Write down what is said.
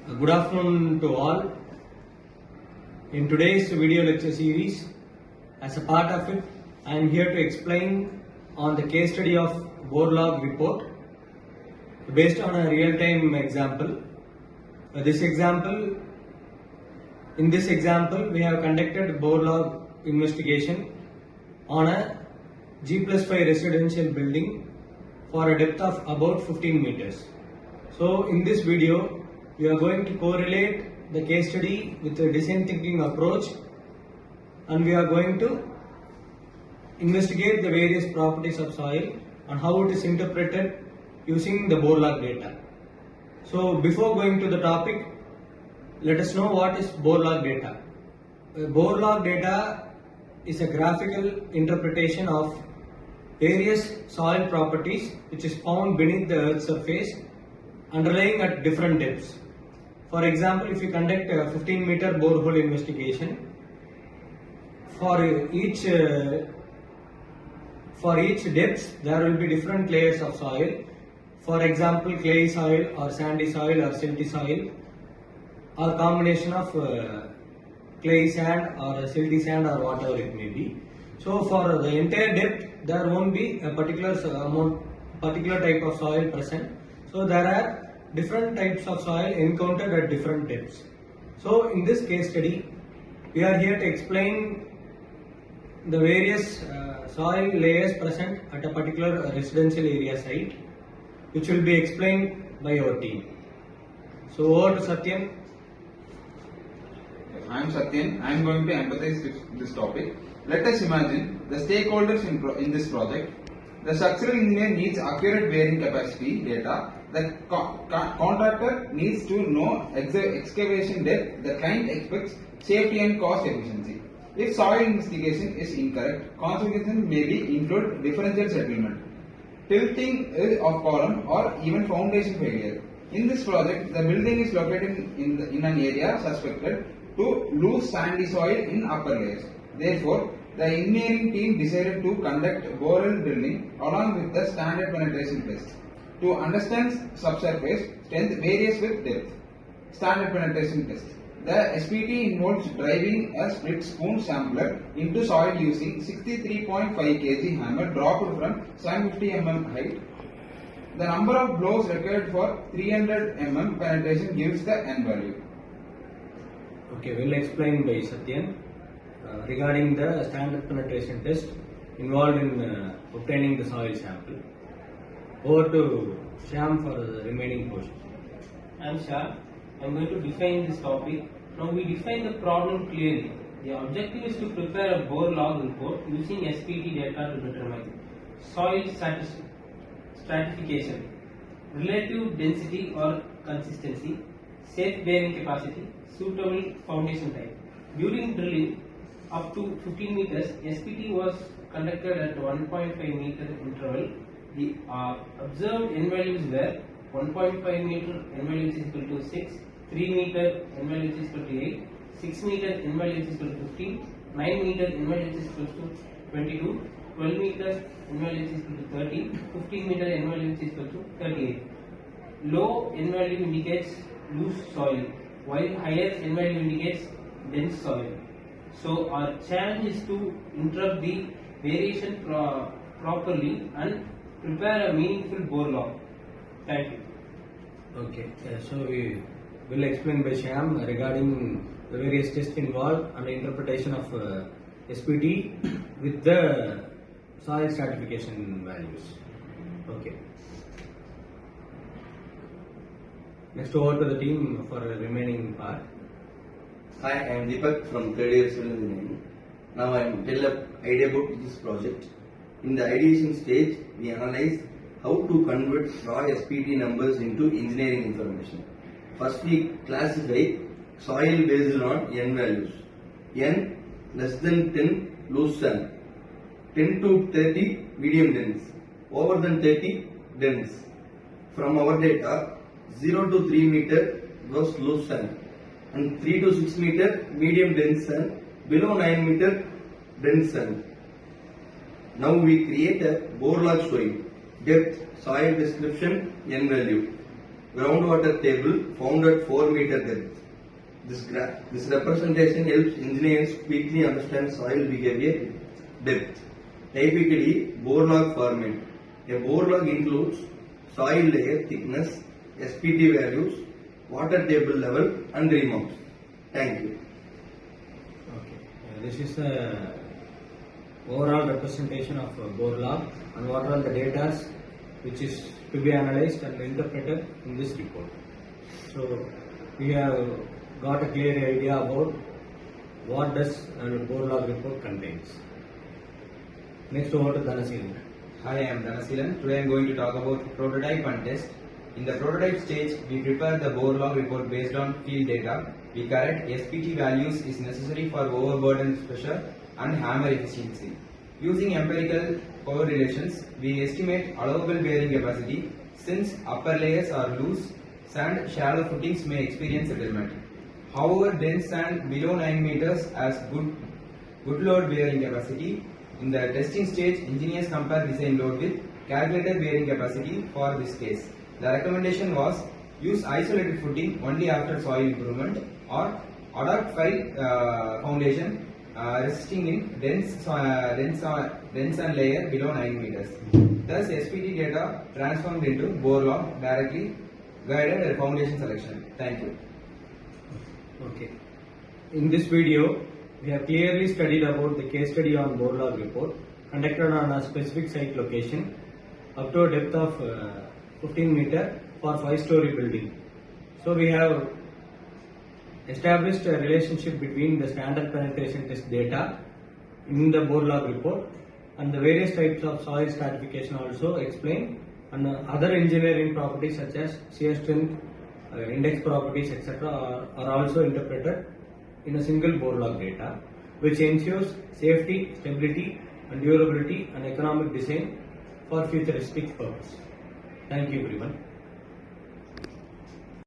Good afternoon to all. In today's video lecture series, as a part of it, I am here to explain on the case study of bore log report based on a real-time example. In this example, we have conducted bore log investigation on a G+5 residential building for a depth of about 15 meters. So in this video, we are going to correlate the case study with a design thinking approach, and we are going to investigate the various properties of soil and how it is interpreted using the bore log data. So before going to the topic, let us know what is bore log data. Bore log data is a graphical interpretation of various soil properties which is found beneath the earth's surface underlying at different depths. For example, if you conduct a 15-meter borehole investigation, for each depth there will be different layers of soil. For example, clay soil or sandy soil or silty soil, or combination of clay sand or silty sand or whatever it may be. So for the entire depth there won't be a particular type of soil present. So there are different types of soil encountered at different depths. So in this case study, we are here to explain the various soil layers present at a particular residential area site, which will be explained by our team. So over to Satyan. I am Satyan. I am going to empathize with this topic. Let us imagine the stakeholders in this project. The structural engineer needs accurate bearing capacity data. The contractor needs to know excavation depth. The client expects safety and cost efficiency. If soil investigation is incorrect, consequences may be include differential settlement, tilting of column, or even foundation failure. In this project, the building is located in an area suspected to loose sandy soil in upper layers. Therefore, the engineering team decided to conduct borehole drilling along with the standard penetration test to understand subsurface strength varies with depth. Standard penetration test. The SPT involves driving a split spoon sampler into soil using 63.5 kg hammer dropped from 750 mm height. The number of blows required for 300 mm penetration gives the N value. Okay, we'll explain by Satyan regarding the standard penetration test involved in obtaining the soil sample. Over to Shyam for the remaining portion. I am Shyam. I am going to define this topic. Now we define the problem clearly. The objective is to prepare a bore log report using SPT data to determine soil stratification, relative density or consistency, safe bearing capacity, suitable foundation type. During drilling up to 15 meters, SPT was conducted at 1.5 meter interval. The observed N values were 1.5 meter N value is equal to 6, 3 meter N value is equal to 8, 6 meter N value is equal to 15, 9 meter N value is equal to 22, 12 meter N value is equal to 30, 15 meter N value is equal to 38. Low N value indicates loose soil, while higher N value indicates dense soil. So our challenge is to interrupt the variation properly and prepare a meaningful bore log. Thank you. Okay, so we will explain by Shyam regarding the various tests involved and the interpretation of SPT with the soil stratification values. Okay. Next over to the team for the remaining part. Hi, I am Deepak from 3rd year civil engineering. Now I am tell an idea about this project. In the ideation stage, we analyze how to convert raw SPT numbers into engineering information. First, we classify soil based on N values. N less than 10 loose sand, 10 to 30 medium dense, over than 30 dense. From our data, 0 to 3 meter was loose sand, and 3 to 6 meter medium dense sand, below 9 meter dense sand. Now we create a bore log showing depth, soil description, N value. groundwater table found at 4-meter depth. This representation helps engineers quickly understand soil behavior depth. Typically, bore log format. A bore log includes soil layer thickness, SPT values, water table level and remounts. Thank you. Okay. This is the overall representation of bore log and what are the data which is to be analyzed and interpreted in this report. So we have got a clear idea about what does a bore log report contains. Next over to Dhanasilan. Hi, I am Dhanasilan. Today I am going to talk about prototype and test. In the prototype stage, we prepare the bore log report based on field data. We correct SPT values is necessary for overburden pressure and hammer efficiency. Using empirical correlations, we estimate allowable bearing capacity. Since upper layers are loose, sand shallow footings may experience settlement. However, dense sand below 9 meters has good load bearing capacity. In the testing stage, engineers compare design load with calculated bearing capacity for this case. The recommendation was use isolated footing only after soil improvement or adopt file foundation resisting in dense and layer below 9 meters. Thus, SPT data transformed into bore log directly guided foundation selection. Thank you. Okay. In this video, we have clearly studied about the case study on bore log report conducted on a specific site location up to a depth of 15 meter for 5-story building. So we have established a relationship between the standard penetration test data in the bore log report and the various types of soil stratification also explained, and other engineering properties such as shear strength, index properties, etc. are also interpreted in a single bore log data, which ensures safety, stability and durability and economic design for futuristic purpose. Thank you everyone.